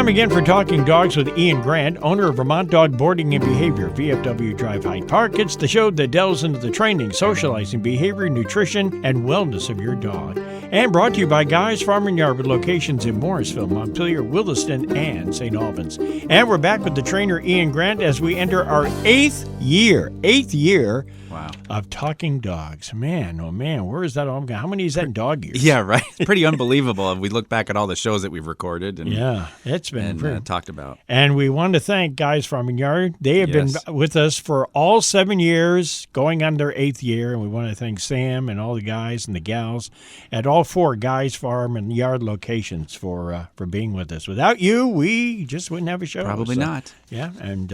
time again for Talking Dogs with Ian Grant, owner of Vermont Dog Boarding and Behavior, VFW Drive Hyde Park. It's the show that delves into the training, socializing, behavior, nutrition, and wellness of your dog. And brought to you by Guy's Farm and Yard with locations in Morrisville, Montpelier, Williston, and St. Albans. And we're back with the trainer Ian Grant as we enter our eighth year Wow. of Talking Dogs. Man, oh man, where is that all going? How many is that in dog years? Yeah, right. It's pretty unbelievable if we look back at all the shows that we've recorded and, it's been talked about. And we want to thank Guy's Farm and Yard. They have been with us for all 7 years, going on their 8th year, and we want to thank Sam and all the guys and the gals at all 4 Guy's Farm and Yard locations for being with us. Without you, we just wouldn't have a show. Probably not. Yeah, and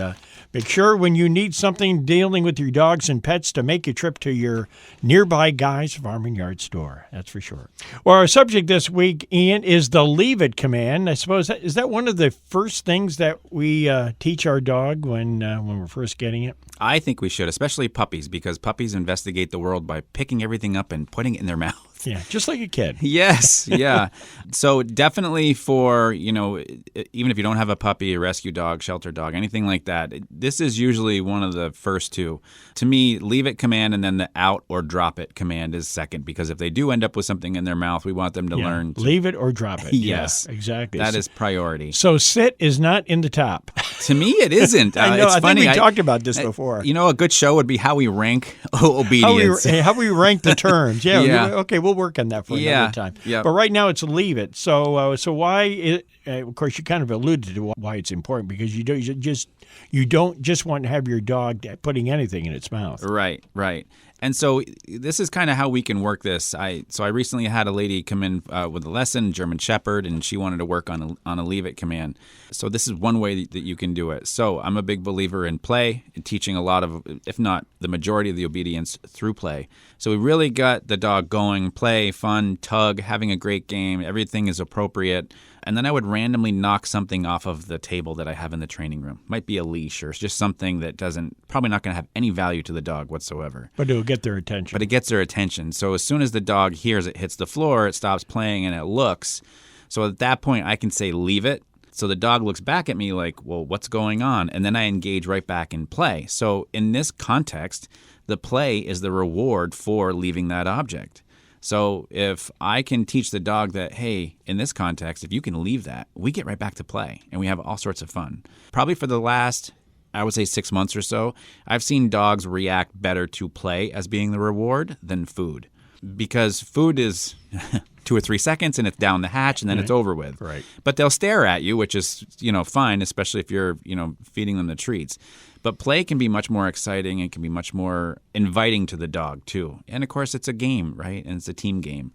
make sure when you need something dealing with your dogs and pets to make a trip to your nearby Guy's Farm and Yard store. That's for sure. Well, our subject this week, Ian, is the leave it command. I suppose, is that one of the first things that we teach our dog when we're first getting it? I think we should, especially puppies, because puppies investigate the world by picking everything up and putting it in their mouth. Yeah, just like a kid. Yes, yeah. So definitely for, even if you don't have a puppy, a rescue dog, shelter dog, anything like that, this is usually one of the first two. To me, leave it command and then the out or drop it command is second, because if they do end up with something in their mouth, we want them to learn. Leave it or drop it. Yes. Yeah, exactly. That is priority. So sit is not in the top. To me, it isn't. I know. It's I funny. think we talked about this before. A good show would be how we rank obedience. How we rank the terms. Yeah. Yeah. Okay, we'll work on that for another time. Yeah. But right now it's leave it. So why? Of course, you kind of alluded to why it's important, because you don't just want to have your dog putting anything in its mouth. Right. And so this is kind of how we can work this. I recently had a lady come in with a lesson, German Shepherd, and she wanted to work on a leave it command. So this is one way that you can do it. So I'm a big believer in play and teaching a lot of, if not the majority of the obedience through play. So we really got the dog going, play, fun, tug, having a great game. Everything is appropriate. And then I would randomly knock something off of the table that I have in the training room. Might be a leash or just something that probably not going to have any value to the dog whatsoever. But it'll get their attention. But it gets their attention. So as soon as the dog hears it hits the floor, it stops playing and it looks. So at that point, I can say, leave it. So the dog looks back at me like, well, what's going on? And then I engage right back in play. So in this context, the play is the reward for leaving that object. So if I can teach the dog that, hey, in this context, if you can leave that, we get right back to play and we have all sorts of fun. Probably for the last, I would say 6 months or so, I've seen dogs react better to play as being the reward than food. Because food is 2 or 3 seconds and it's down the hatch and then it's over with. Right. But they'll stare at you, which is, fine, especially if you're, feeding them the treats. But play can be much more exciting and can be much more inviting to the dog too. And of course, it's a game, right? And it's a team game.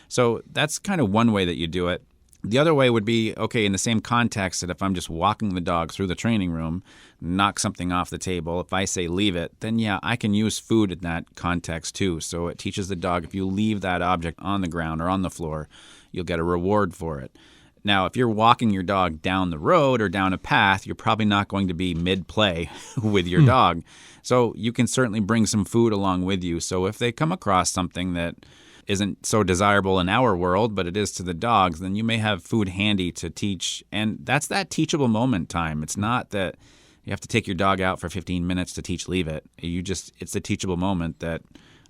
So that's kind of one way that you do it. The other way would be, okay, in the same context, that if I'm just walking the dog through the training room, knock something off the table, if I say leave it, then yeah, I can use food in that context too. So it teaches the dog, if you leave that object on the ground or on the floor, you'll get a reward for it. Now, if you're walking your dog down the road or down a path, you're probably not going to be mid-play with your dog. So you can certainly bring some food along with you. So if they come across something that isn't so desirable in our world, but it is to the dogs, then you may have food handy to teach. And that's that teachable moment time. It's not that you have to take your dog out for 15 minutes to teach leave it. It's a teachable moment that,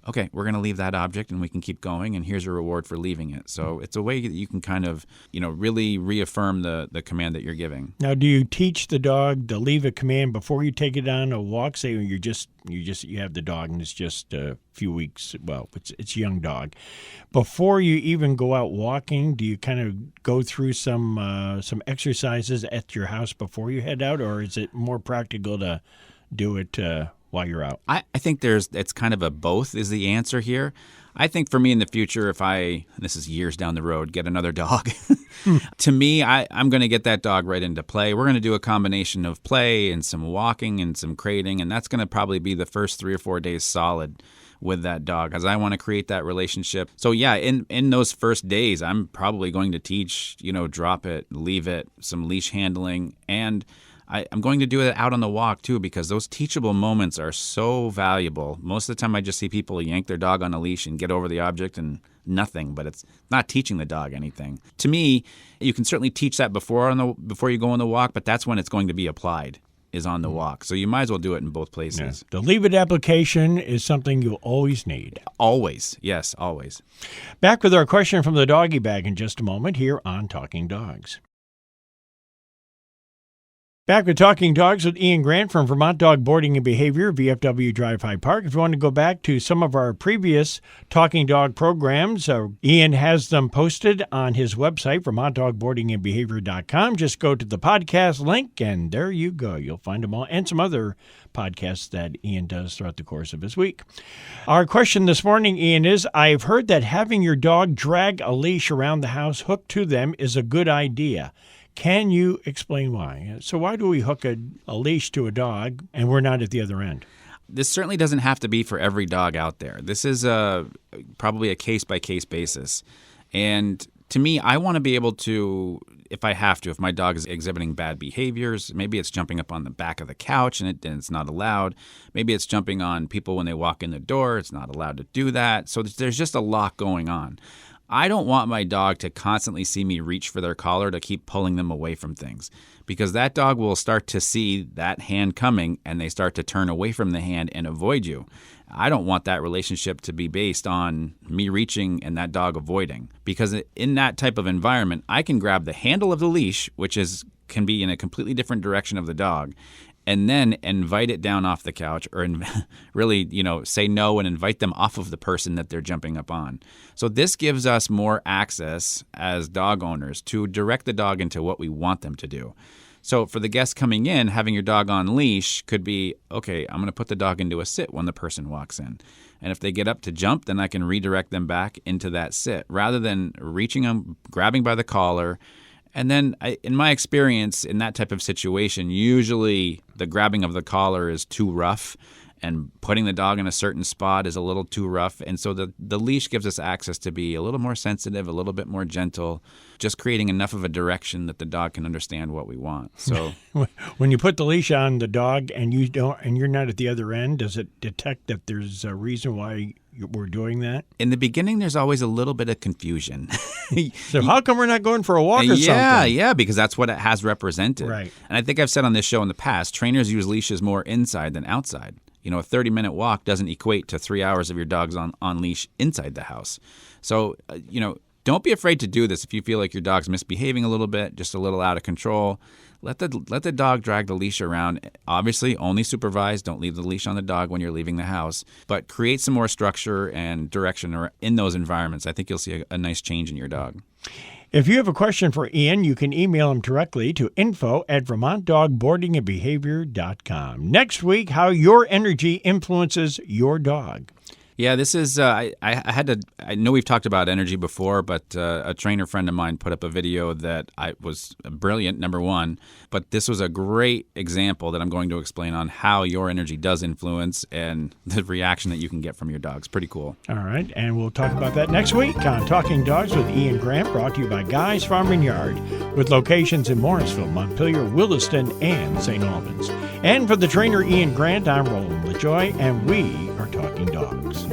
okay, we're going to leave that object and we can keep going, and here's a reward for leaving it. So it's a way that you can kind of, really reaffirm the command that you're giving. Now, do you teach the dog to leave a command before you take it on a walk? Say you have the dog and it's just a few weeks, well, it's a young dog. Before you even go out walking, do you kind of go through some exercises at your house before you head out, or is it more practical to do it while you're out? I think it's kind of a both is the answer here. I think for me in the future, if this is years down the road, get another dog, to me, I'm going to get that dog right into play. We're going to do a combination of play and some walking and some crating, and that's going to probably be the first 3 or 4 days solid with that dog, as I want to create that relationship. So yeah, in those first days, I'm probably going to teach, drop it, leave it, some leash handling, and I'm going to do it out on the walk too, because those teachable moments are so valuable. Most of the time I just see people yank their dog on a leash and get over the object and nothing, but it's not teaching the dog anything. To me, you can certainly teach that before you go on the walk, but that's when it's going to be applied, is on the walk. So you might as well do it in both places. Yeah. The Leave It application is something you'll always need. Always. Yes, always. Back with our question from the doggy bag in just a moment here on Talking Dogs. Back with Talking Dogs with Ian Grant from Vermont Dog Boarding and Behavior, VFW Drive Hyde Park. If you want to go back to some of our previous Talking Dog programs, Ian has them posted on his website, VermontDogBoardingandBehavior.com. Just go to the podcast link, and there you go. You'll find them all, and some other podcasts that Ian does throughout the course of his week. Our question this morning, Ian, is, I've heard that having your dog drag a leash around the house hooked to them is a good idea. Can you explain why? So why do we hook a leash to a dog and we're not at the other end? This certainly doesn't have to be for every dog out there. This is probably a case-by-case basis. And to me, I want to be able to, if my dog is exhibiting bad behaviors, maybe it's jumping up on the back of the couch and it's not allowed. Maybe it's jumping on people when they walk in the door. It's not allowed to do that. So there's just a lot going on. I don't want my dog to constantly see me reach for their collar to keep pulling them away from things, because that dog will start to see that hand coming and they start to turn away from the hand and avoid you. I don't want that relationship to be based on me reaching and that dog avoiding, because in that type of environment, I can grab the handle of the leash, which can be in a completely different direction of the dog, and then invite it down off the couch, or really, say no and invite them off of the person that they're jumping up on. So this gives us more access as dog owners to direct the dog into what we want them to do. So for the guests coming in, having your dog on leash could be, okay, I'm going to put the dog into a sit when the person walks in. And if they get up to jump, then I can redirect them back into that sit, rather than reaching them, grabbing by the collar. And then in my experience, in that type of situation, usually the grabbing of the collar is too rough and putting the dog in a certain spot is a little too rough. And so the leash gives us access to be a little more sensitive, a little bit more gentle, just creating enough of a direction that the dog can understand what we want. So when you put the leash on the dog and you're not at the other end, does it detect that there's a reason why we're doing that? In the beginning, there's always a little bit of confusion. So how come we're not going for a walk or something? Yeah, because that's what it has represented. Right. And I think I've said on this show in the past, trainers use leashes more inside than outside. A 30-minute walk doesn't equate to 3 hours of your dog's on leash inside the house. So, don't be afraid to do this if you feel like your dog's misbehaving a little bit, just a little out of control. Let the dog drag the leash around. Obviously, only supervised. Don't leave the leash on the dog when you're leaving the house. But create some more structure and direction in those environments. I think you'll see a nice change in your dog. If you have a question for Ian, you can email him directly to info@VermontDogBoardingandBehavior.com. Next week, how your energy influences your dog. Yeah, this is, I know we've talked about energy before, but a trainer friend of mine put up a video that was brilliant, number one, but this was a great example that I'm going to explain on how your energy does influence and the reaction that you can get from your dogs. Pretty cool. All right, and we'll talk about that next week on Talking Dogs with Ian Grant, brought to you by Guy's Farm and Yard, with locations in Morrisville, Montpelier, Williston, and St. Albans. And for the trainer Ian Grant, I'm Roland LaJoy, and we are Talking Dogs.